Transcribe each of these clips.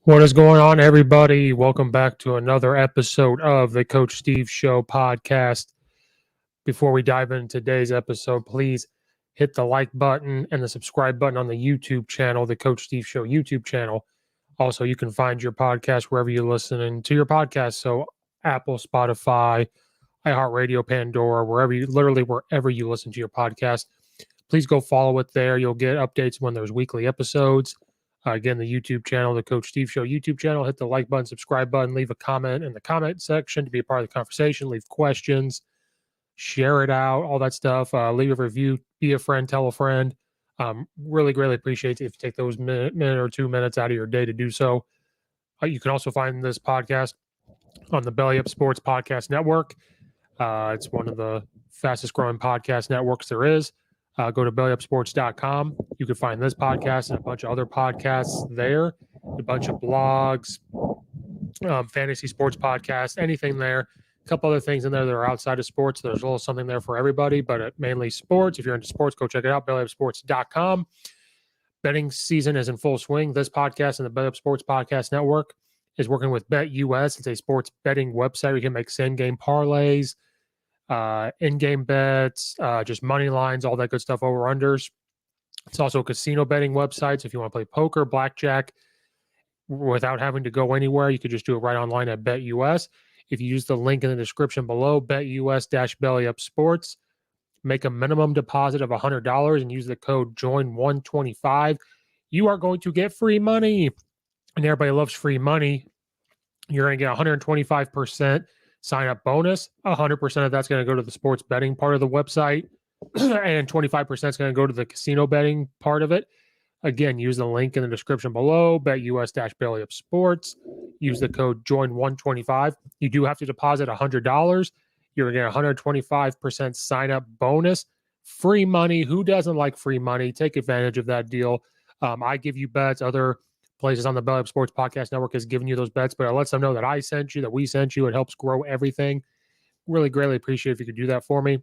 What is going on, everybody? Welcome back to another episode of the Coach Steve Show podcast. Before we dive into today's episode, please hit the like button and the subscribe button on the YouTube channel, the Coach Steve Show YouTube channel. Also, you can find your podcast wherever you're listening to your podcast. So Apple, Spotify, iHeartRadio, Pandora, wherever you listen to your podcast. Please go follow it there. You'll get updates when there's weekly episodes. Again, the YouTube channel, the Coach Steve Show YouTube channel. Hit the like button, subscribe button, leave a comment in the comment section to be a part of the conversation. Leave questions, share it out, all that stuff. Leave a review, be a friend, tell a friend. Really greatly appreciate it if you take those minute or 2 minutes out of your day to do so. You can also find this podcast on the Belly Up Sports Podcast Network. It's one of the fastest growing podcast networks there is. Go to bellyupsports.com. You can find this podcast and a bunch of other podcasts there, a bunch of blogs, fantasy sports podcasts, anything there. A couple other things in there that are outside of sports. There's a little something there for everybody, but mainly sports. If you're into sports, go check it out, bellyupsports.com. Betting season is in full swing. This podcast and the Belly Up Sports Podcast Network is working with BetUS. It's a sports betting website where you can make same-game parlays, in-game bets, just money lines, all that good stuff, over-unders. It's also a casino betting website, so if you want to play poker, blackjack, without having to go anywhere, you could just do it right online at BetUS. If you use the link in the description below, BetUS-BellyUpSports, make a minimum deposit of $100 and use the code JOIN125, you are going to get free money. And everybody loves free money. You're going to get 125% sign-up bonus. 100% of that's going to go to the sports betting part of the website, and 25% is going to go to the casino betting part of it. Again, use the link in the description below, BetUS-BellyUpSports. Use the code JOIN125. You do have to deposit $100. You're going to get 125% sign-up bonus. Free money. Who doesn't like free money? Take advantage of that deal. I give you bets. Other places on the Belly Up Sports Podcast Network is giving you those bets, but it lets them know that I sent you, that we sent you. It helps grow everything. Really greatly appreciate if you could do that for me.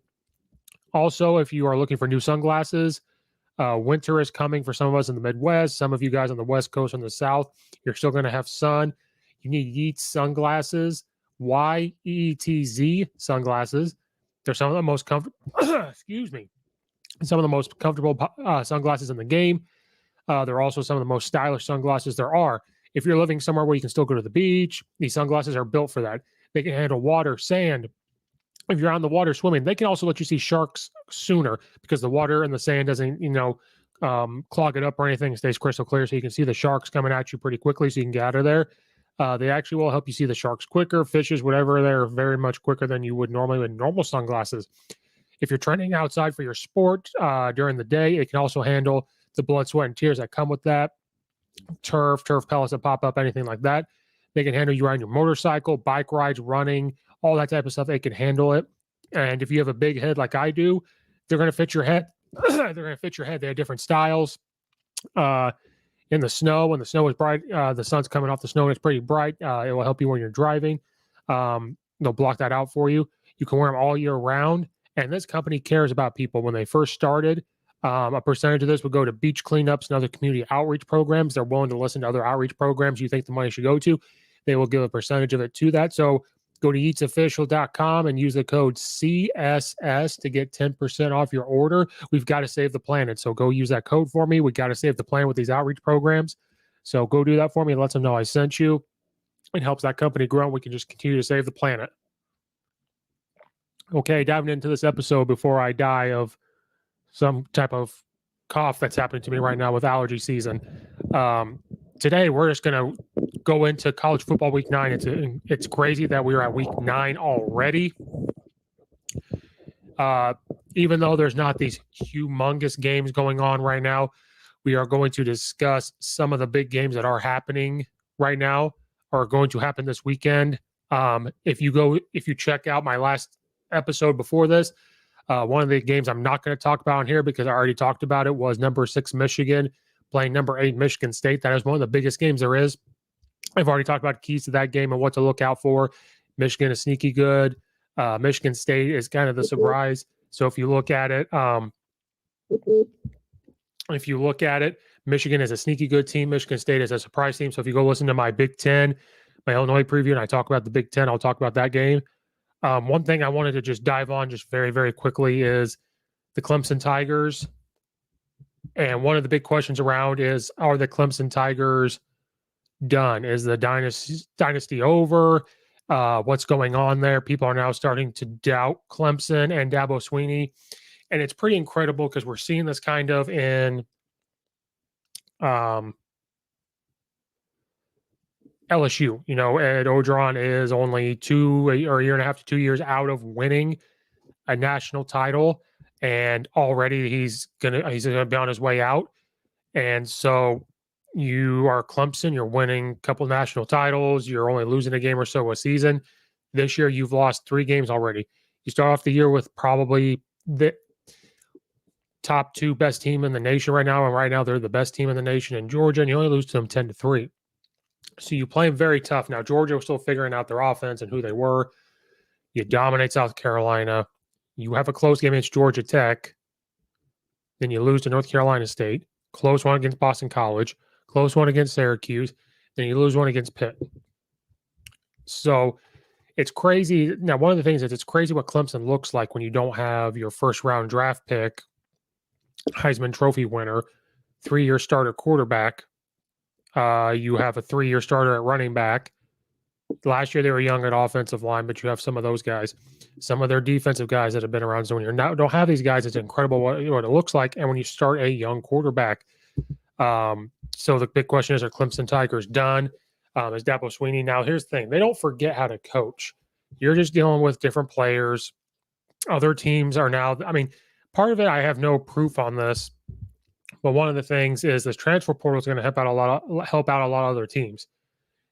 Also, if you are looking for new sunglasses, winter is coming for some of us in the Midwest. Some of you guys on the West Coast and the South, you're still going to have sun. You need Yeetz sunglasses, YEETZ sunglasses. They're some of the most comfortable, excuse me, some of the most comfortable sunglasses in the game. They're also some of the most stylish sunglasses there are. If you're living somewhere where you can still go to the beach, these sunglasses are built for that. They can handle water, sand. If you're on the water swimming, they can also let you see sharks sooner because the water and the sand doesn't, clog it up or anything. It stays crystal clear, so you can see the sharks coming at you pretty quickly, so you can get out of there. They actually will help you see the sharks quicker, fishes, whatever. They're very much quicker than you would normally with normal sunglasses. If you're training outside for your sport during the day, it can also handle the blood, sweat, and tears that come with that. Turf pellets that pop up, anything like that. They can handle you riding your motorcycle, bike rides, running, all that type of stuff. They can handle it. And if you have a big head like I do, they're going to fit your head. They're going to fit your head. They have different styles. In the snow, when the snow is bright, the sun's coming off the snow and it's pretty bright. It will help you when you're driving. They'll block that out for you. You can wear them all year round. And this company cares about people. When they first started, a percentage of this would go to beach cleanups and other community outreach programs. They're willing to listen to other outreach programs you think the money should go to. They will give a percentage of it to that. So go to yeetzofficial.com and use the code CSS to get 10% off your order. We've got to save the planet. So go use that code for me. We got to save the planet with these outreach programs. So go do that for me and let them know I sent you. It helps that company grow. And we can just continue to save the planet. Okay, diving into this episode before I die of some type of cough that's happening to me right now with allergy season. Today, we're just going to go into college football week 9. It's crazy that we are at week 9 already. Even though there's not these humongous games going on right now, we are going to discuss some of the big games that are happening right now, are going to happen this weekend. If you check out my last episode before this, one of the games I'm not going to talk about here because I already talked about it was number 6 Michigan playing number 8 Michigan State. That is one of the biggest games there is. I've already talked about keys to that game and what to look out for. Michigan is sneaky good. Michigan State is kind of the surprise. So if you look at it, Michigan is a sneaky good team. Michigan State is a surprise team. So if you go listen to my Big Ten, my Illinois preview, and I talk about the Big Ten, I'll talk about that game. One thing I wanted to just dive on just very, very quickly is the Clemson Tigers. And one of the big questions around is, are the Clemson Tigers done? Is the dynasty over? What's going on there? People are now starting to doubt Clemson and Dabo Swinney. And it's pretty incredible because we're seeing this kind of in LSU. You know, Ed Orgeron is only a year and a half to 2 years out of winning a national title, and already he's gonna be on his way out. And so you are Clemson, you're winning a couple national titles, you're only losing a game or so a season. This year you've lost 3 games already. You start off the year with probably the top 2 best team in the nation right now, and right now they're the best team in the nation in Georgia, and you only lose to them 10-3. So you play them very tough. Now Georgia was still figuring out their offense and who they were. You dominate South Carolina. You have a close game against Georgia Tech. Then you lose to North Carolina State. Close one against Boston College. Close one against Syracuse. Then you lose one against Pitt. So it's crazy. Now, one of the things is it's crazy what Clemson looks like when you don't have your first-round draft pick, Heisman Trophy winner, 3-year starter quarterback. You have a 3-year starter at running back. Last year they were young at offensive line, but you have some of those guys, some of their defensive guys that have been around. So when you don't have these guys, it's incredible what it looks like. And when you start a young quarterback, so the big question is: are Clemson Tigers done? Is Dabo Swinney? Now here's the thing: they don't forget how to coach. You're just dealing with different players. Other teams are now. I mean, part of it, I have no proof on this, but one of the things is this transfer portal is going to help out a lot of other teams.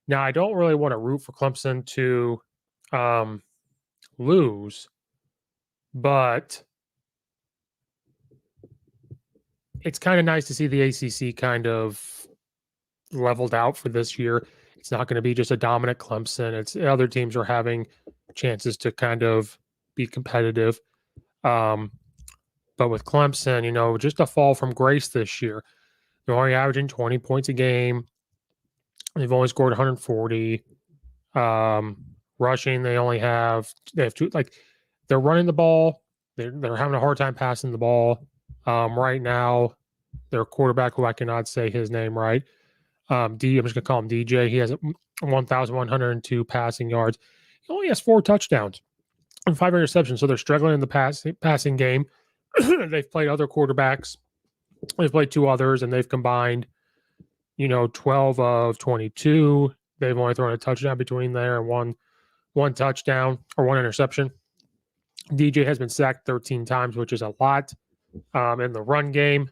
Now, I don't really want to root for Clemson to lose, but it's kind of nice to see the ACC kind of leveled out for this year. It's not going to be just a dominant Clemson. It's other teams are having chances to kind of be competitive. But with Clemson, you know, just a fall from grace this year. They're only averaging 20 points a game. They've only scored 140. Rushing, they have 2. Like, they're running the ball. They're having a hard time passing the ball. Right now, their quarterback, who I cannot say his name right, I'm just going to call him DJ. He has 1,102 passing yards. He only has 4 touchdowns and 5 interceptions. So they're struggling in the passing game. They've played other quarterbacks. They've played 2 others, and they've combined, 12 of 22. They've only thrown a touchdown between there and one touchdown or 1 interception. DJ has been sacked 13 times, which is a lot. In the run game,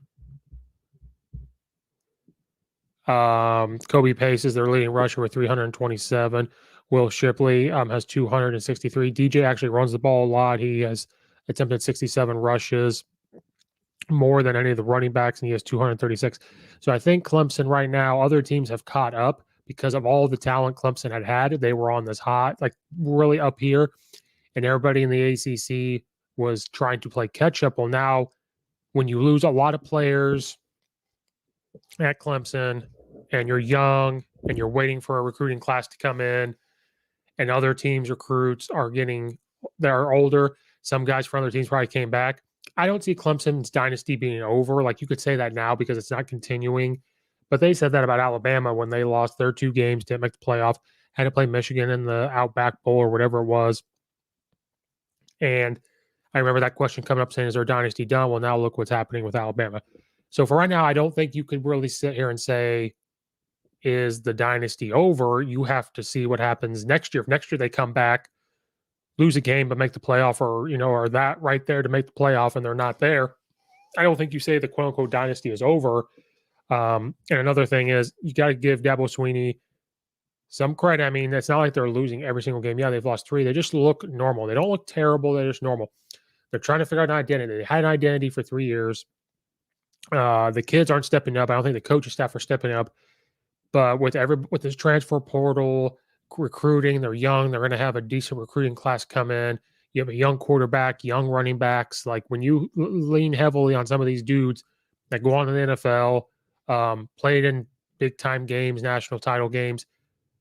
Kobe Pace is their leading rusher with 327. Will Shipley has 263. DJ actually runs the ball a lot. He has attempted 67 rushes, more than any of the running backs, and he has 236. So I think Clemson right now, other teams have caught up because of all the talent Clemson had. They were on this hot, like really up here, and everybody in the ACC was trying to play catch up. Well, now when you lose a lot of players at Clemson and you're young and you're waiting for a recruiting class to come in, and other teams' recruits they're older. Some guys from other teams probably came back. I don't see Clemson's dynasty being over. Like, you could say that now because it's not continuing. But they said that about Alabama when they lost their 2 games, didn't make the playoff, had to play Michigan in the Outback Bowl or whatever it was. And I remember that question coming up saying, is their dynasty done? Well, now look what's happening with Alabama. So for right now, I don't think you could really sit here and say, is the dynasty over? You have to see what happens next year. If next year they come back, lose a game, but make the playoff, or that right there to make the playoff, and they're not there, I don't think you say the quote unquote dynasty is over. And another thing is, you got to give Dabo Swinney some credit. I mean, it's not like they're losing every single game. Yeah, they've lost 3. They just look normal. They don't look terrible. They're just normal. They're trying to figure out an identity. They had an identity for 3 years. The kids aren't stepping up. I don't think the coaching staff are stepping up. But with this transfer portal, recruiting, they're young. They're going to have a decent recruiting class come in. You have a young quarterback, young running backs. Like, when you lean heavily on some of these dudes that go on to the NFL, played in big-time games, national title games.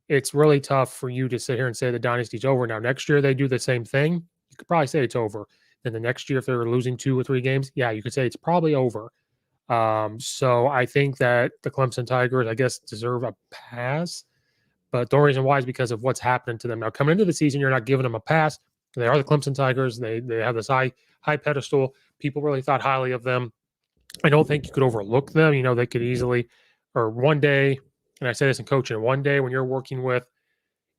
It's really tough for you to sit here and say the dynasty's over. Now, next year they do the same thing. You could probably say it's over. Then the next year, if they're losing 2 or 3 games, yeah, you could say it's probably over. So I think that the Clemson Tigers, I guess, deserve a pass. But the only reason why is because of what's happening to them. Now, coming into the season, you're not giving them a pass. They are the Clemson Tigers. They have this high pedestal. People really thought highly of them. I don't think you could overlook them. You know, they could easily, or one day, and I say this in coaching, one day when you're working with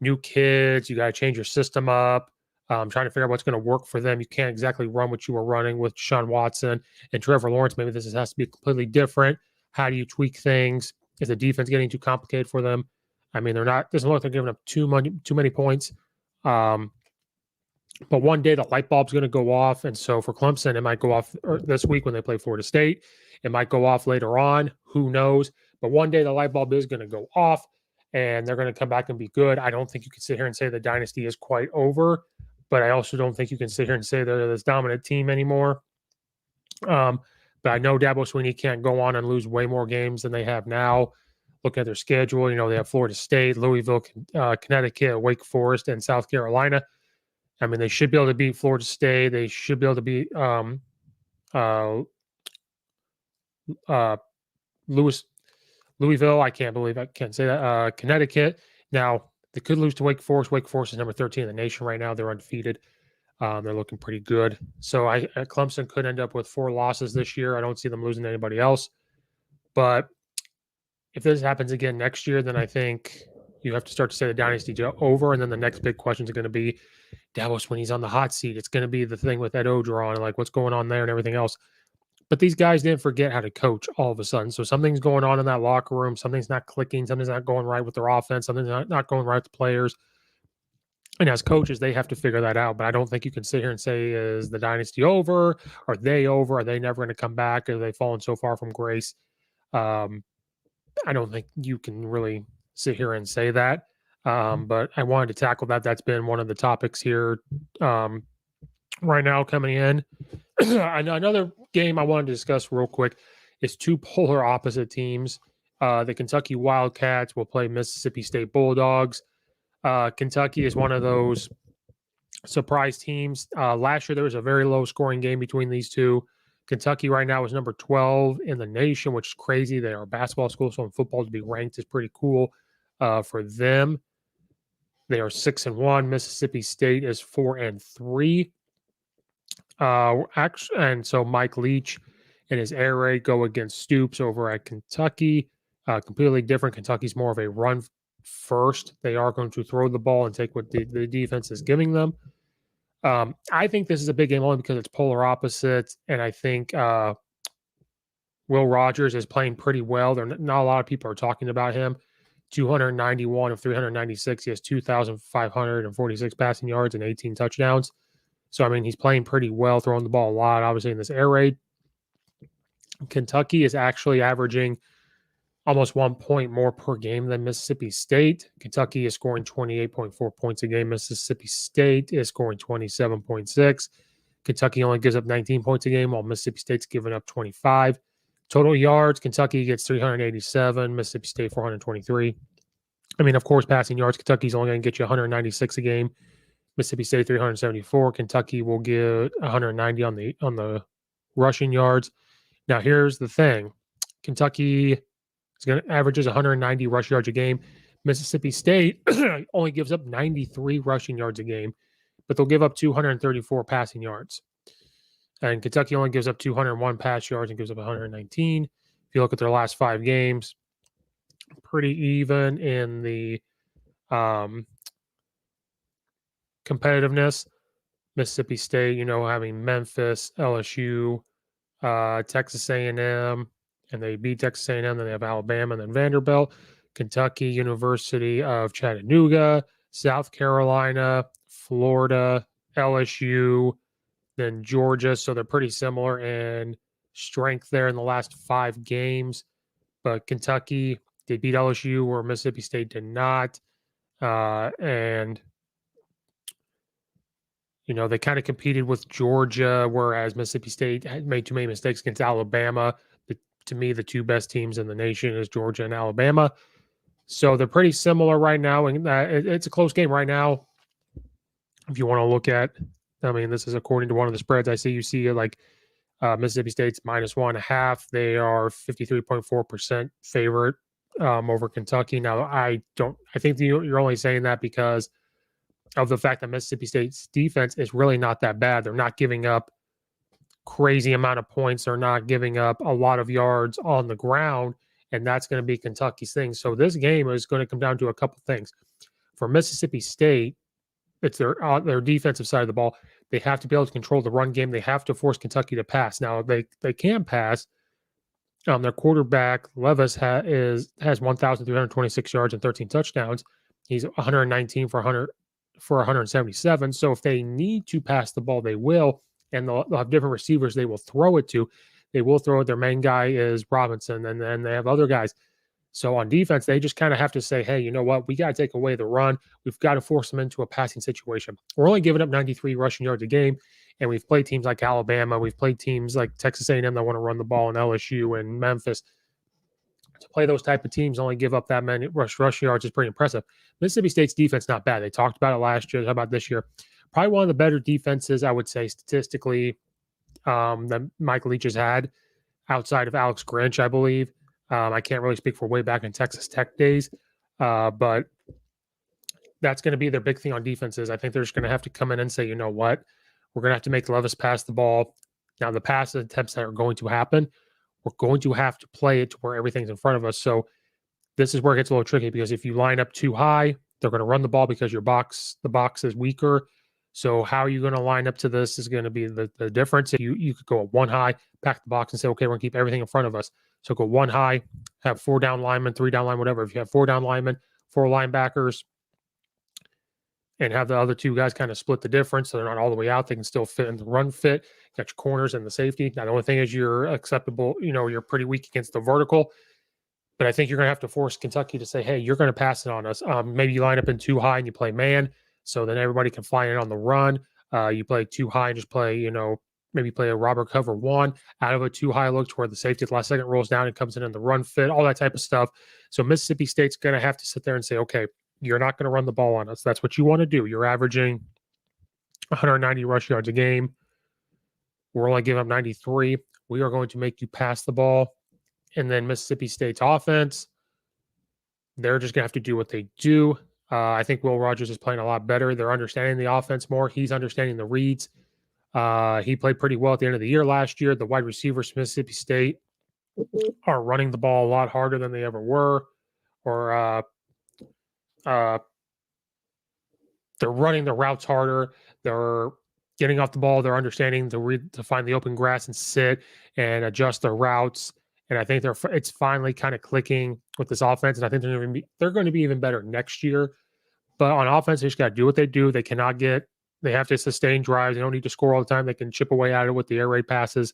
new kids, you got to change your system up, trying to figure out what's going to work for them. You can't exactly run what you were running with Sean Watson and Trevor Lawrence. Maybe this has to be completely different. How do you tweak things? Is the defense getting too complicated for them? I mean, doesn't look like they're giving up too many points. But one day the light bulb's going to go off. And so for Clemson, it might go off this week when they play Florida State. It might go off later on. Who knows? But one day the light bulb is going to go off and they're going to come back and be good. I don't think you can sit here and say the dynasty is quite over, but I also don't think you can sit here and say they're this dominant team anymore. But I know Dabo Swinney can't go on and lose way more games than they have now. Look at their schedule. You know, they have Florida State, Louisville, Connecticut, Wake Forest, and South Carolina. I mean, they should be able to beat Florida State. They should be able to beat Louisville. I can't believe I can't say that. Connecticut. Now, they could lose to Wake Forest. Wake Forest is number 13 in the nation right now. They're undefeated. They're looking pretty good. So Clemson could end up with 4 losses this year. I don't see them losing to anybody else. But if this happens again next year, then I think you have to start to say the dynasty over. And then the next big questions are going to be Davos when he's on the hot seat. It's going to be the thing with Ed Ogeron and like what's going on there and everything else. But these guys didn't forget how to coach all of a sudden. So something's going on in that locker room. Something's not clicking. Something's not going right with their offense. Something's not going right with the players. And as coaches, they have to figure that out. But I don't think you can sit here and say, is the dynasty over? Are they over? Are they never going to come back? Are they fallen so far from grace? I don't think you can really sit here and say that. But I wanted to tackle that. That's been one of the topics here right now coming in. Another game I wanted to discuss real quick is 2 polar opposite teams. The Kentucky Wildcats will play Mississippi State Bulldogs. Kentucky is one of those surprise teams. Last year, there was a very low scoring game between these two. Kentucky right now is number 12 in the nation, which is crazy. They are a basketball school, so in football to be ranked is pretty cool for them. They are 6-1. Mississippi State is 4-3. And so Mike Leach and his air raid go against Stoops over at Kentucky. Completely different. Kentucky's more of a run first. They are going to throw the ball and take what the defense is giving them. I think this is a big game only because it's polar opposites, and I think Will Rogers is playing pretty well. Not a lot of people are talking about him. 291 of 396. He has 2,546 passing yards and 18 touchdowns. So, I mean, he's playing pretty well, throwing the ball a lot, obviously, in this air raid. Kentucky is actually averaging almost 1 point more per game than Mississippi State. Kentucky is scoring 28.4 points a game. Mississippi State is scoring 27.6. Kentucky only gives up 19 points a game, while Mississippi State's giving up 25. Total yards, Kentucky gets 387, Mississippi State 423. I mean, of course, passing yards, Kentucky's only going to get you 196 a game. Mississippi State 374. Kentucky will get 190 on the rushing yards. Now, here's the thing. Kentucky averages 190 rush yards a game. Mississippi State only gives up 93 rushing yards a game, but they'll give up 234 passing yards. And Kentucky only gives up 201 pass yards and gives up 119. If you look at their last 5 games, pretty even in the competitiveness. Mississippi State, having Memphis, LSU, Texas A&M, and they beat Texas A&M. Then they have Alabama and then Vanderbilt. Kentucky, University of Chattanooga, South Carolina, Florida, LSU, then Georgia. So they're pretty similar in strength there in the last 5 games. But Kentucky, they beat LSU where Mississippi State did not. And they kind of competed with Georgia, whereas Mississippi State had made too many mistakes against Alabama. The to me, the two best teams in the nation is Georgia and Alabama. So they're pretty similar right now, and it's a close game right now. If you want to look at, I mean, this is according to one of the spreads I see. You see like Mississippi State's -1.5. They are 53.4% favorite over Kentucky. Now, I think you're only saying that because of the fact that Mississippi State's defense is really not that bad. They're not giving up crazy amount of points. They're not giving up a lot of yards on the ground, and that's going to be Kentucky's thing. So this game is going to come down to a couple things. For Mississippi State, it's their defensive side of the ball. They have to be able to control the run game. They have to force Kentucky to pass. Now, they can pass. Their quarterback, Levis, has 1,326 yards and 13 touchdowns. He's 119 for 177. So if they need to pass the ball, they will. And they'll have different receivers they will throw it to. They will throw it. Their main guy is Robinson, and then they have other guys. So on defense, they just kind of have to say, hey, you know what? We got to take away the run. We've got to force them into a passing situation. We're only giving up 93 rushing yards a game, and we've played teams like Alabama. We've played teams like Texas A&M that want to run the ball, and LSU and Memphis. To play those type of teams, only give up that many rush yards is pretty impressive. Mississippi State's defense, not bad. They talked about it last year. How about this year? Probably one of the better defenses, I would say, statistically, that Mike Leach has had outside of Alex Grinch, I believe. I can't really speak for way back in Texas Tech days, but that's going to be their big thing on defenses. I think they're just going to have to come in and say, you know what, we're going to have to make Levis pass the ball. Now, the pass attempts that are going to happen, we're going to have to play it to where everything's in front of us. So this is where it gets a little tricky because if you line up too high, they're going to run the ball because the box is weaker. So how are you going to line up to this is going to be the difference. You could go one high, pack the box, and say, okay, we're going to keep everything in front of us. So go one high, have 4 down linemen, 3 down linemen, whatever. If you have 4 down linemen, 4 linebackers, and have the other 2 guys kind of split the difference so they're not all the way out, they can still fit in the run fit. You got your corners and the safety. Now, the only thing is you're acceptable, you're pretty weak against the vertical. But I think you're going to have to force Kentucky to say, hey, you're going to pass it on us. Maybe you line up in too high and you play man, so then everybody can fly in on the run. You play too high and just play, maybe play a robber cover 1 out of a too high look to where the safety at the last second rolls down and comes in the run fit, all that type of stuff. So Mississippi State's going to have to sit there and say, okay, you're not going to run the ball on us. That's what you want to do. You're averaging 190 rush yards a game. We're only giving up 93. We are going to make you pass the ball. And then Mississippi State's offense, they're just going to have to do what they do. I think Will Rogers is playing a lot better. They're understanding the offense more. He's understanding the reads. He played pretty well at the end of the year last year. The wide receivers from Mississippi State are running the ball a lot harder than they ever were. Or they're running the routes harder. They're getting off the ball. They're understanding to find the open grass and sit and adjust their routes. And I think it's finally kind of clicking with this offense. And I think they're going to be even better next year. But on offense, they just got to do what they do. They have to sustain drives. They don't need to score all the time. They can chip away at it with the air raid passes.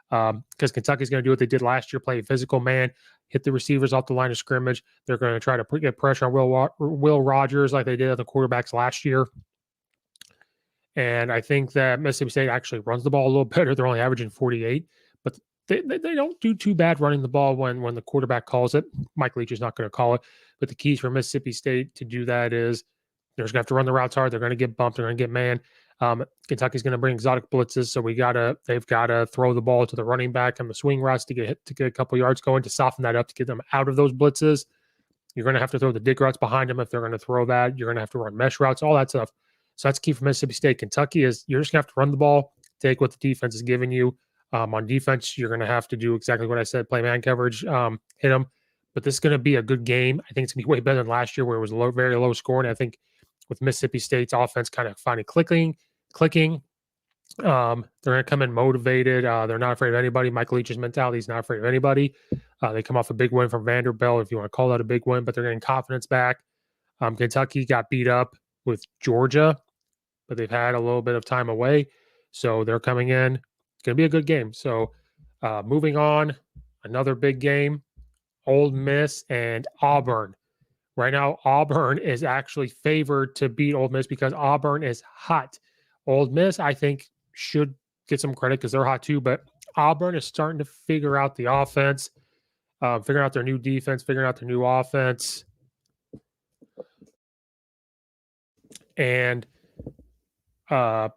Because Kentucky's going to do what they did last year, play a physical man, hit the receivers off the line of scrimmage. They're going to try to get pressure on Will Rogers like they did on the quarterbacks last year. And I think that Mississippi State actually runs the ball a little better. They're only averaging 48. But they don't do too bad running the ball when the quarterback calls it. Mike Leach is not going to call it. But the keys for Mississippi State to do that is they're just going to have to run the routes hard. They're going to get bumped. They're going to get man. Kentucky's going to bring exotic blitzes, so they've got to throw the ball to the running back on the swing routes to get a couple yards going to soften that up to get them out of those blitzes. You're going to have to throw the dig routes behind them if they're going to throw that. You're going to have to run mesh routes, all that stuff. So that's key for Mississippi State. Kentucky is you're just going to have to run the ball, take what the defense is giving you. On defense, you're going to have to do exactly what I said, play man coverage, hit them. But this is going to be a good game. I think it's going to be way better than last year where it was very low scoring. I think with Mississippi State's offense kind of finally clicking, they're going to come in motivated. They're not afraid of anybody. Mike Leach's mentality is not afraid of anybody. They come off a big win from Vanderbilt, if you want to call that a big win, but they're getting confidence back. Kentucky got beat up with Georgia, but they've had a little bit of time away. So they're coming in. It's going to be a good game. So moving on, another big game, Ole Miss and Auburn. Right now, Auburn is actually favored to beat Ole Miss because Auburn is hot. Ole Miss, I think, should get some credit because they're hot too, but Auburn is starting to figure out the offense, figuring out their new defense, figuring out their new offense. And it's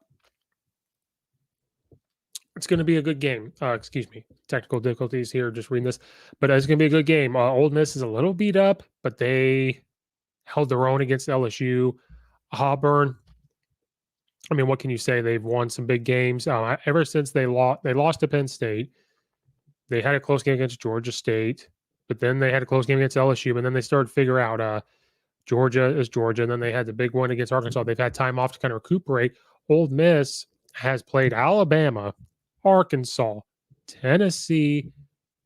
going to be a good game. Excuse me. Technical difficulties here, just reading this. But it's going to be a good game. Ole Miss is a little beat up, but they held their own against LSU. Auburn, I mean, what can you say? They've won some big games. Ever since they lost to Penn State. They had a close game against Georgia State, but then they had a close game against LSU, and then they started to figure out Georgia is Georgia, and then they had the big one against Arkansas. They've had time off to kind of recuperate. Ole Miss has played Alabama, Arkansas, Tennessee,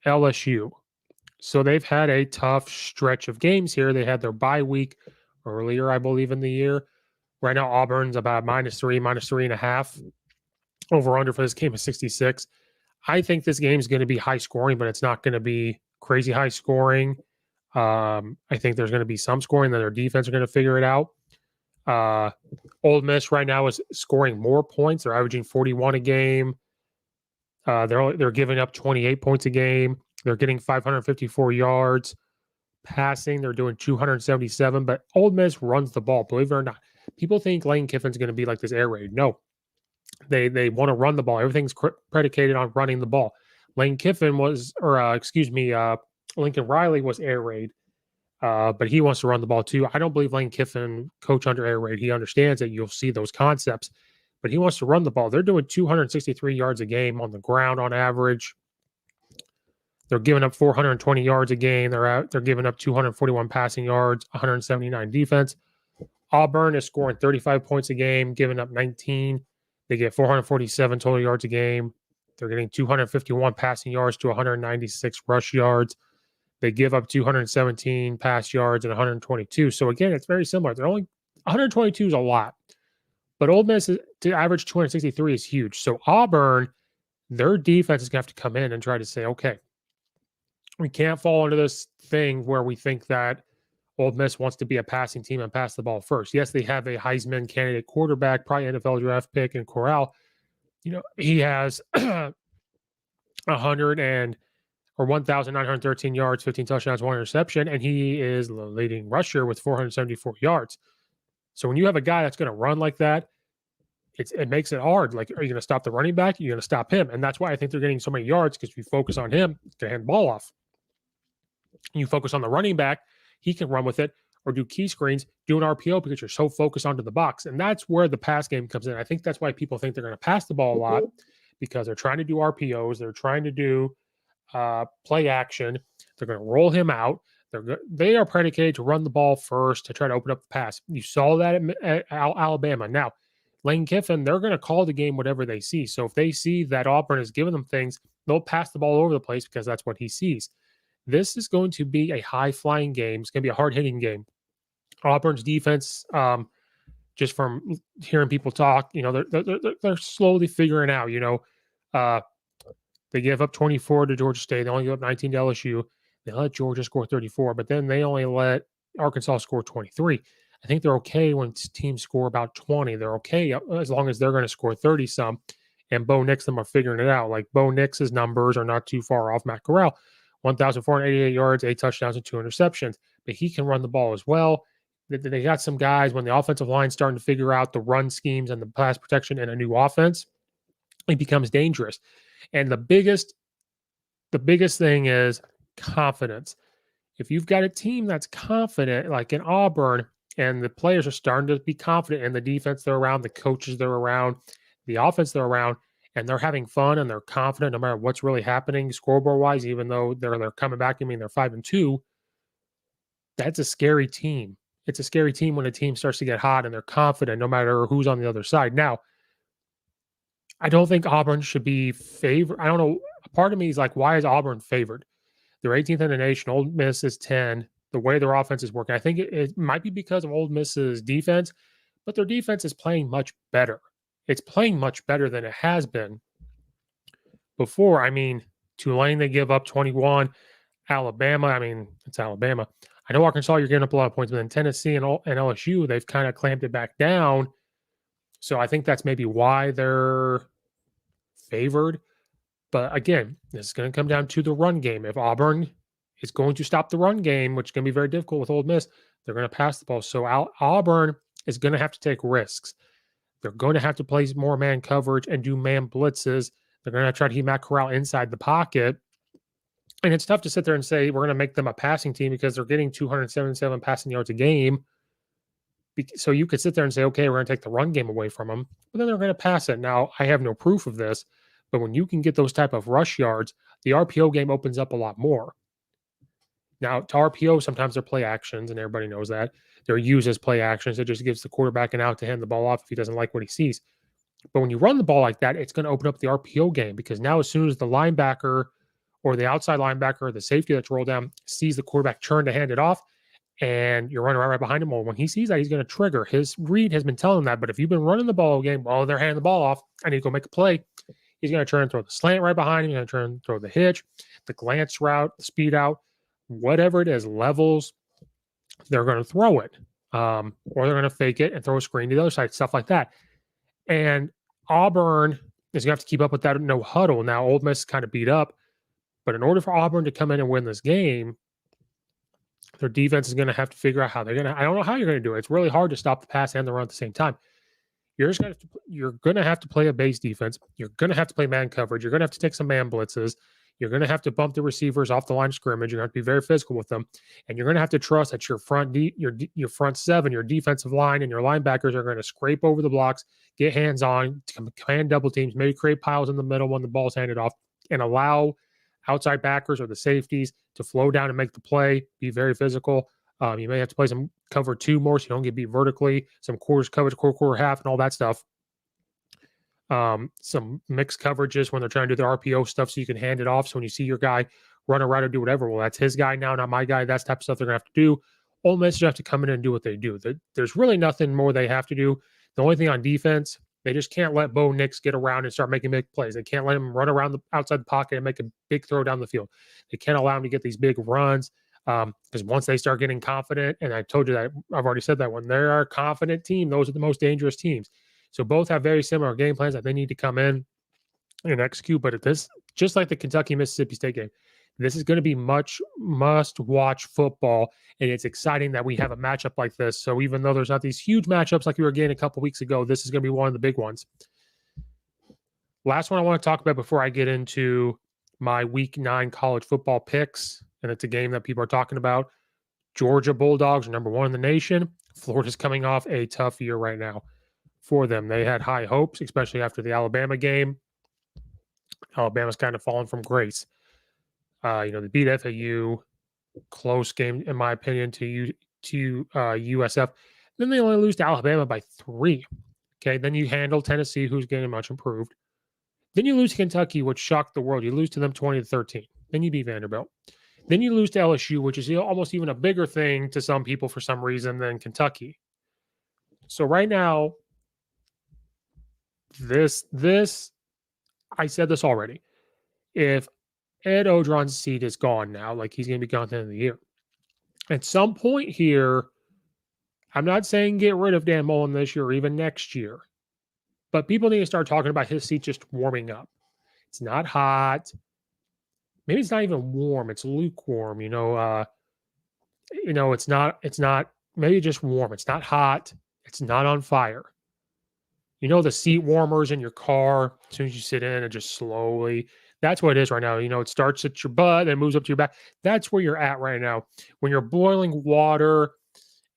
LSU. So they've had a tough stretch of games here. They had their bye week earlier, I believe, in the year. Right now, Auburn's about -3.5. Over-under for this game is 66. I think this game is going to be high scoring, but it's not going to be crazy high scoring. I think there's going to be some scoring, that their defense are going to figure it out. Ole Miss right now is scoring more points. They're averaging 41 a game. They're giving up 28 points a game. They're getting 554 yards. Passing, they're doing 277, but Ole Miss runs the ball, believe it or not. People think Lane Kiffin's going to be like this air raid. No. They want to run the ball. Everything's predicated on running the ball. Lane Kiffin Lincoln Riley was air raid, but he wants to run the ball too. I don't believe Lane Kiffin coach under air raid. He understands that you'll see those concepts, but he wants to run the ball. They're doing 263 yards a game on the ground on average. They're giving up 420 yards a game. They're giving up 241 passing yards, 179 defense. Auburn is scoring 35 points a game, giving up 19. They get 447 total yards a game. They're getting 251 passing yards to 196 rush yards. They give up 217 pass yards and 122. So again, it's very similar. They're only 122 is a lot, but Ole Miss to average 263 is huge. So Auburn, their defense is going to have to come in and try to say, okay, we can't fall into this thing where we think that Ole Miss wants to be a passing team and pass the ball first. Yes, they have a Heisman candidate quarterback, probably NFL draft pick in Corral. He has 1,913 yards, 15 touchdowns, 1 interception, and he is the leading rusher with 474 yards. So when you have a guy that's going to run like that, it makes it hard. Like, are you going to stop the running back? You're going to stop him. And that's why I think they're getting so many yards, because if you focus on him, to hand the ball off. You focus on the running back, he can run with it, or do key screens, do an RPO, because you're so focused onto the box. And that's where the pass game comes in. I think that's why people think they're going to pass the ball a lot, because they're trying to do RPOs. They're trying to do play action. They're going to roll him out. They are predicated to run the ball first to try to open up the pass. You saw that at Alabama. Now, Lane Kiffin, they're going to call the game whatever they see. So if they see that Auburn is giving them things, they'll pass the ball all over the place, because that's what he sees. This is going to be a high-flying game. It's going to be a hard-hitting game. Auburn's defense, just from hearing people talk, they're slowly figuring out. They give up 24 to Georgia State. They only give up 19 to LSU. They let Georgia score 34, but then they only let Arkansas score 23. I think they're okay when teams score about 20. They're okay as long as they're going to score 30-some, and Bo Nix them are figuring it out. Like, Bo Nix's numbers are not too far off Matt Corral. 1,488 yards, 8 touchdowns, and 2 interceptions. But he can run the ball as well. They got some guys, when the offensive line's starting to figure out the run schemes and the pass protection in a new offense, it becomes dangerous. And the biggest thing is confidence. If you've got a team that's confident, like in Auburn, and the players are starting to be confident in the defense they're around, the coaches they're around, the offense they're around, and they're having fun and they're confident no matter what's really happening scoreboard-wise, even though they're coming back. I mean, they're 5-2. That's a scary team. It's a scary team when a team starts to get hot and they're confident no matter who's on the other side. Now, I don't think Auburn should be favored. I don't know. Part of me is like, why is Auburn favored? They're 18th in the nation. Ole Miss is 10. The way their offense is working, I think it might be because of Ole Miss's defense, but their defense is playing much better. It's playing much better than it has been before. I mean, Tulane, they give up 21. Alabama, I mean, it's Alabama. I know Arkansas, you're giving up a lot of points, but then Tennessee and LSU, they've kind of clamped it back down. So I think that's maybe why they're favored. But again, this is going to come down to the run game. If Auburn is going to stop the run game, which is going to be very difficult with Ole Miss, they're going to pass the ball. So Auburn is going to have to take risks. They're going to have to play more man coverage and do man blitzes. They're going to try to keep Matt Corral inside the pocket. And it's tough to sit there and say we're going to make them a passing team because they're getting 277 passing yards a game. So you could sit there and say, okay, we're going to take the run game away from them, but then they're going to pass it. Now, I have no proof of this, but when you can get those type of rush yards, the RPO game opens up a lot more. Now, to RPO, sometimes they're play actions, and everybody knows that. They're used as play actions. It just gives the quarterback an out to hand the ball off if he doesn't like what he sees. But when you run the ball like that, it's going to open up the RPO game because now as soon as the linebacker or the outside linebacker or the safety that's rolled down sees the quarterback turn to hand it off, and you're running right behind him, well, when he sees that, he's going to trigger. His read has been telling him that, but if you've been running the ball game, well, they're handing the ball off, I need to go make a play. He's going to turn and throw the slant right behind him. He's going to turn and throw the hitch, the glance route, the speed out, whatever it is, levels, they're going to throw it. Or they're going to fake it and throw a screen to the other side, stuff like that. And Auburn is going to have to keep up with that no huddle. Now, Ole Miss is kind of beat up, but in order for Auburn to come in and win this game, their defense is going to have to figure out how they're going to. I don't know how you're going to do it. It's really hard to stop the pass and the run at the same time. You're going to have to play a base defense. You're going to have to play man coverage. You're going to have to take some man blitzes. You're going to have to bump the receivers off the line of scrimmage. You're going to have to be very physical with them, and you're going to have to trust that your front seven, your defensive line, and your linebackers are going to scrape over the blocks, get hands on, command double teams, maybe create piles in the middle when the ball's handed off, and allow outside backers or the safeties to flow down and make the play. Be very physical. You may have to play some cover two more so you don't get beat vertically, some quarters coverage, quarter half, and all that stuff. Some mixed coverages when they're trying to do the RPO stuff so you can hand it off. So when you see your guy run around or do whatever, well, that's his guy now, not my guy. That's the type of stuff they're going to have to do. Ole Miss just have to come in and do what they do. There's really nothing more they have to do. The only thing on defense, they just can't let Bo Nix get around and start making big plays. They can't let him run around the outside the pocket and make a big throw down the field. They can't allow him to get these big runs. Because once they start getting confident, and I told you that, I've already said that when they're a confident team, those are the most dangerous teams. So both have very similar game plans that they need to come in and execute. But at this, just like the Kentucky-Mississippi State game, this is going to be much must-watch football, and it's exciting that we have a matchup like this. So even though there's not these huge matchups like we were getting a couple weeks ago, this is going to be one of the big ones. Last one I want to talk about before I get into my Week 9 college football picks, and it's a game that people are talking about. Georgia Bulldogs are number 1 in the nation. Florida's coming off a tough year right now for them. They had high hopes, especially after the Alabama game. Alabama's kind of fallen from grace. They beat FAU, close game in my opinion to USF. Then they only lose to Alabama by 3. Okay, then you handle Tennessee, who's getting much improved. Then you lose to Kentucky, which shocked the world. You lose to them 20-13. Then you beat Vanderbilt. Then you lose to LSU, which is almost even a bigger thing to some people for some reason than Kentucky. So right now, this I said this already. If Ed Odron's seat is gone now, like he's going to be gone at the end of the year, at some point here, I'm not saying get rid of Dan Mullen this year or even next year, but people need to start talking about his seat just warming up. It's not hot. Maybe it's not even warm. It's lukewarm. It's not maybe just warm. It's not hot. It's not on fire. The seat warmers in your car, as soon as you sit in, it just slowly, that's what it is right now. It starts at your butt and it moves up to your back. That's where you're at right now. When you're boiling water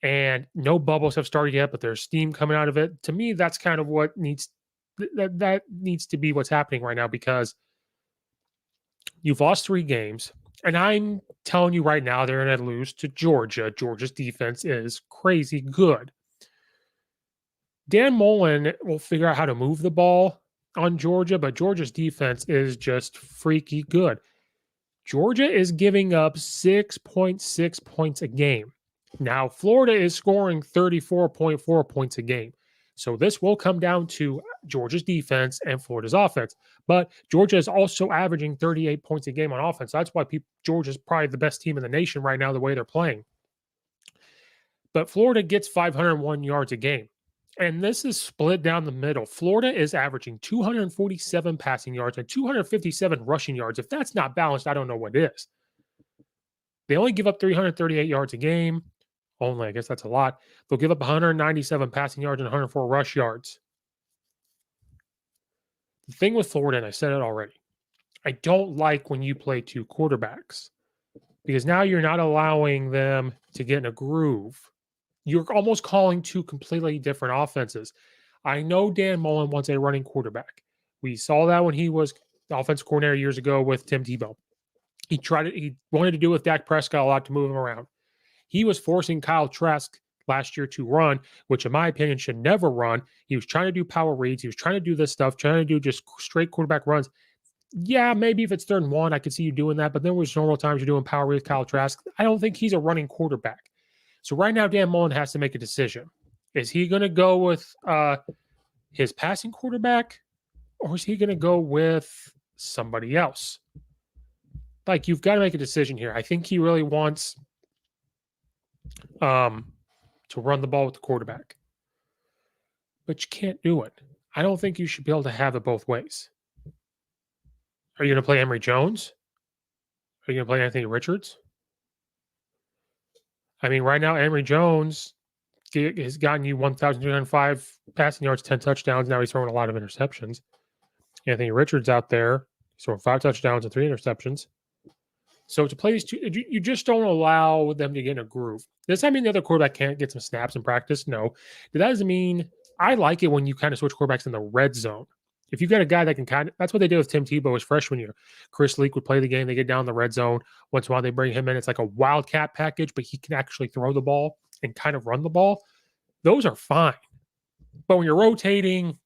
and no bubbles have started yet, but there's steam coming out of it. To me, that's kind of what needs to be what's happening right now, because you've lost 3 games, and I'm telling you right now, they're going to lose to Georgia. Georgia's defense is crazy good. Dan Mullen will figure out how to move the ball on Georgia, but Georgia's defense is just freaky good. Georgia is giving up 6.6 points a game. Now, Florida is scoring 34.4 points a game. So this will come down to Georgia's defense and Florida's offense. But Georgia is also averaging 38 points a game on offense. So that's why Georgia's probably the best team in the nation right now, the way they're playing. But Florida gets 501 yards a game. And this is split down the middle. Florida is averaging 247 passing yards and 257 rushing yards. If that's not balanced, I don't know what is. They only give up 338 yards a game. Only, I guess that's a lot. They'll give up 197 passing yards and 104 rush yards. The thing with Florida, and I said it already, I don't like when you play two quarterbacks because now you're not allowing them to get in a groove. You're almost calling two completely different offenses. I know Dan Mullen wants a running quarterback. We saw that when he was the offensive coordinator years ago with Tim Tebow. He wanted to do with Dak Prescott a lot to move him around. He was forcing Kyle Trask last year to run, which in my opinion should never run. He was trying to do power reads. He was trying to do this stuff, trying to do just straight quarterback runs. Yeah, maybe if it's 3rd and 1, I could see you doing that. But then there's normal times you're doing power reads, Kyle Trask. I don't think he's a running quarterback. So right now, Dan Mullen has to make a decision. Is he going to go with his passing quarterback, or is he going to go with somebody else? Like, you've got to make a decision here. I think he really wants to run the ball with the quarterback. But you can't do it. I don't think you should be able to have it both ways. Are you going to play Emory Jones? Are you going to play Anthony Richards? I mean, right now, Emory Jones has gotten you 1,205 passing yards, 10 touchdowns. Now he's throwing a lot of interceptions. Anthony Richards out there, he's throwing 5 touchdowns and 3 interceptions. So to play these two, you just don't allow them to get in a groove. Does that mean the other quarterback can't get some snaps in practice? No. But that doesn't mean I like it when you kind of switch quarterbacks in the red zone. If you've got a guy that can kind of, that's what they did with Tim Tebow his freshman year. Chris Leak would play the game. They get down the red zone. Once in a while, they bring him in. It's like a wildcat package, but he can actually throw the ball and kind of run the ball. Those are fine. But when you're rotating,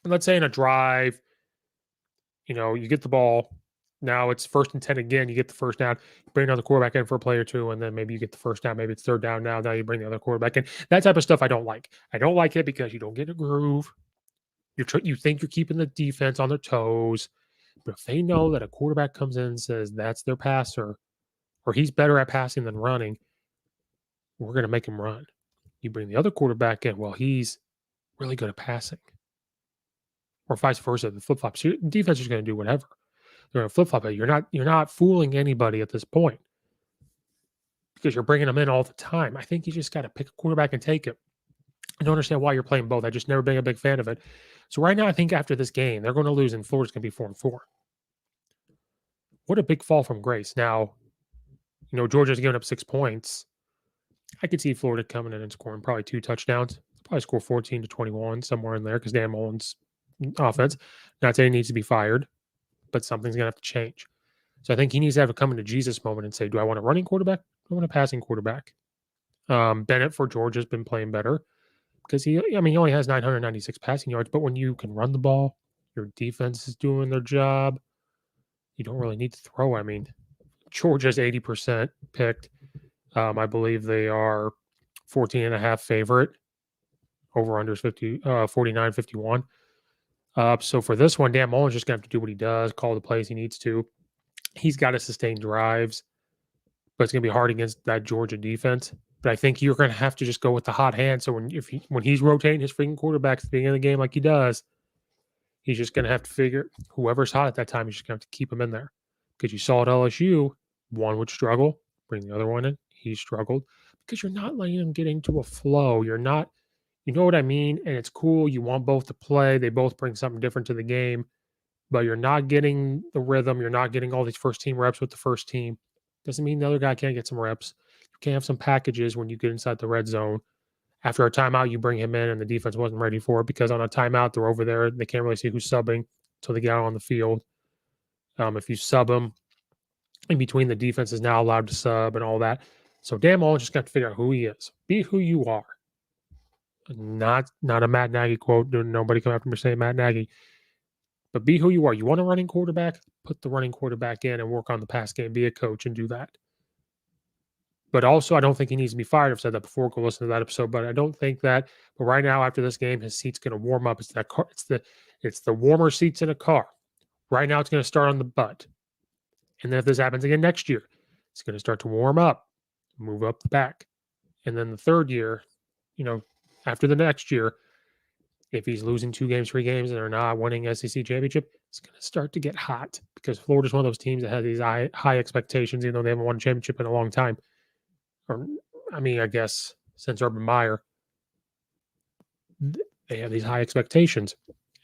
let's say in a drive, you get the ball. Now it's 1st and 10 again. You get the first down. You bring another quarterback in for a play or two, and then maybe you get the first down. Maybe it's 3rd down now. Now you bring the other quarterback in. That type of stuff I don't like. I don't like it because you don't get a groove. You think you're keeping the defense on their toes. But if they know that a quarterback comes in and says that's their passer, or he's better at passing than running, we're going to make him run. You bring the other quarterback in, well, he's really good at passing. Or vice versa, the flip-flop. So your defense is going to do whatever. They're going to flip-flop it. You're not fooling anybody at this point because you're bringing them in all the time. I think you just got to pick a quarterback and take it. I don't understand why you're playing both. I just never been a big fan of it. So right now, I think after this game, they're going to lose and Florida's going to be 4-4. What a big fall from grace. Now, Georgia's giving up 6 points. I could see Florida coming in and scoring probably 2 touchdowns. Probably score 14-21, somewhere in there, because Dan Mullen's offense. Not saying he needs to be fired, but something's going to have to change. So I think he needs to have a coming to Jesus moment and say, do I want a running quarterback? Do I want a passing quarterback? Bennett for Georgia's been playing better because he only has 996 passing yards, but when you can run the ball, your defense is doing their job, you don't really need to throw. I mean, Georgia's 80% picked. I believe they are 14.5 favorite. Over under is 49-51. So for this one, Dan Mullen's just going to have to do what he does, call the plays he needs to. He's got to sustain drives, but it's going to be hard against that Georgia defense. But I think you're going to have to just go with the hot hand. So when he's rotating his freaking quarterbacks at the beginning of the game like he does, he's just going to have to figure whoever's hot at that time, he's just going to have to keep him in there. Because you saw at LSU, one would struggle, bring the other one in. He struggled because you're not letting him get into a flow. You're not, you know what I mean? And it's cool. You want both to play. They both bring something different to the game, but you're not getting the rhythm. You're not getting all these first team reps with the first team. Doesn't mean the other guy can't get some reps. You can have some packages when you get inside the red zone. After a timeout, you bring him in and the defense wasn't ready for it because on a timeout, they're over there. They can't really see who's subbing until they get out on the field. If you sub them, in between, the defense is now allowed to sub and all that. So Dan Mullen just got to figure out who he is. Be who you are. Not a Matt Nagy quote. Nobody come after me saying Matt Nagy. But be who you are. You want a running quarterback? Put the running quarterback in and work on the pass game. Be a coach and do that. But also, I don't think he needs to be fired. I've said that before. Go listen to that episode. But I don't think that. But right now, after this game, his seat's going to warm up. It's that car. It's the warmer seats in a car. Right now, it's going to start on the butt. And then if this happens again next year, it's going to start to warm up, move up the back. And then the third year, after the next year, if he's losing 2 games, 3 games, and they're not winning SEC championship, it's going to start to get hot because Florida's one of those teams that has these high expectations, even though they haven't won a championship in a long time. Or, I guess since Urban Meyer, they have these high expectations.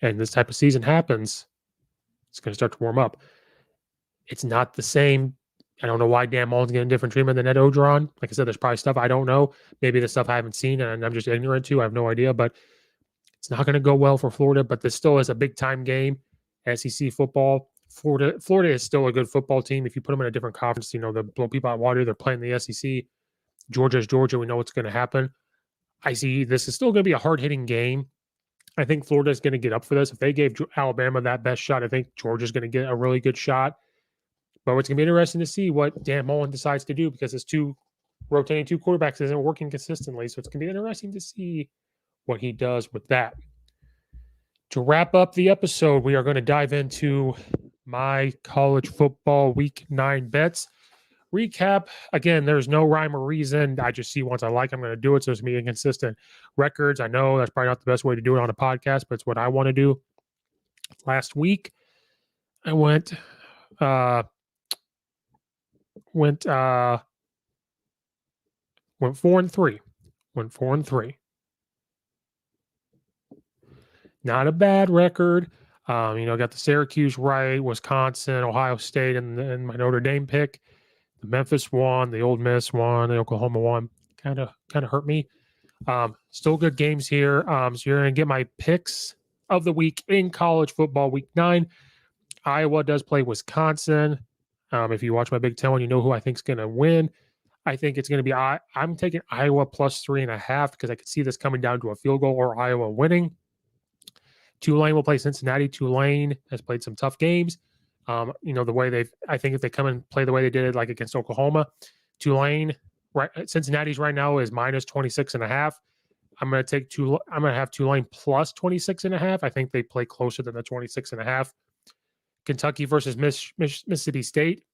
And this type of season happens, it's going to start to warm up. It's not the same. I don't know why Dan Mullen's getting different treatment than Ed Ogeron. Like I said, there's probably stuff I don't know. Maybe the stuff I haven't seen and I'm just ignorant to. I have no idea, but it's not going to go well for Florida. But this still is a big-time game. SEC football. Florida is still a good football team. If you put them in a different conference, they'll blow people out of water. They're playing the SEC. Georgia is Georgia. We know what's going to happen. I see this is still going to be a hard-hitting game. I think Florida is going to get up for this. If they gave Alabama that best shot, I think Georgia's going to get a really good shot. But it's going to be interesting to see what Dan Mullen decides to do because his rotating two quarterbacks isn't working consistently. So it's going to be interesting to see what he does with that. To wrap up the episode, we are going to dive into my college football week 9 bets. Recap, again, there's no rhyme or reason. I just see once I like, I'm going to do it. So it's going to be inconsistent records. I know that's probably not the best way to do it on a podcast, but it's what I want to do. Last week, I went 4-3. Went 4-3. Not a bad record. Got the Syracuse right, Wisconsin, Ohio State, and my Notre Dame pick. The Memphis won, the Ole Miss won, the Oklahoma won. Kind of hurt me. Still good games here. So you're going to get my picks of the week in college football week 9. Iowa does play Wisconsin. If you watch my Big Ten one, you know who I think is going to win. I think it's going to be I'm taking Iowa plus 3.5 because I could see this coming down to a field goal or Iowa winning. Tulane will play Cincinnati. Tulane has played some tough games. The way I think if they come and play the way they did it, like against Oklahoma, Tulane, right? Cincinnati's right now is minus 26.5. I'm going to have Tulane plus 26.5. I think they play closer than the 26.5. Kentucky versus Mississippi State.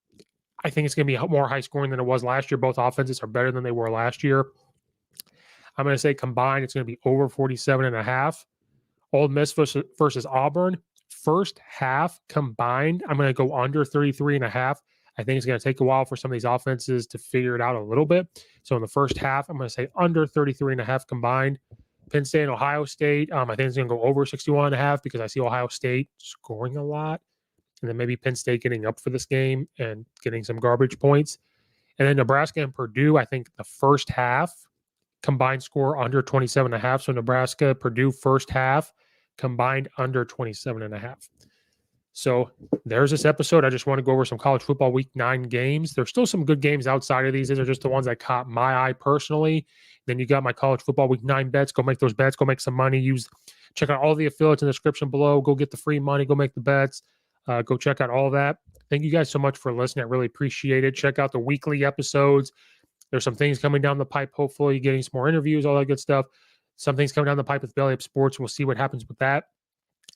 I think it's going to be more high scoring than it was last year. Both offenses are better than they were last year. I'm going to say combined, it's going to be over 47.5. Ole Miss versus Auburn. First half combined, I'm going to go under 33.5. I think it's going to take a while for some of these offenses to figure it out a little bit. So in the first half, I'm going to say under 33.5 combined. Penn State and Ohio State, I think it's going to go over 61.5 because I see Ohio State scoring a lot. And then maybe Penn State getting up for this game and getting some garbage points. And then Nebraska and Purdue, I think the first half combined score under 27.5. So Nebraska, Purdue first half combined under 27.5. So there's this episode. I just want to go over some college football week 9 games. There's still some good games outside of these. These are just the ones that caught my eye personally. Then you got my college football week 9 bets. Go make those bets. Go make some money. Check out all the affiliates in the description below. Go get the free money. Go make the bets. Go check out all that. Thank you guys so much for listening. I really appreciate it. Check out the weekly episodes. There's some things coming down the pipe. Hopefully getting some more interviews, all that good stuff. Some things coming down the pipe with Belly Up Sports. We'll see what happens with that.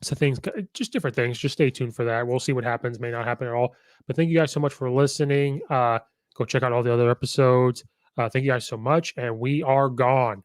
So things, just different things. Just stay tuned for that. We'll see what happens. May not happen at all. But thank you guys so much for listening. Go check out all the other episodes. Thank you guys so much. And we are gone.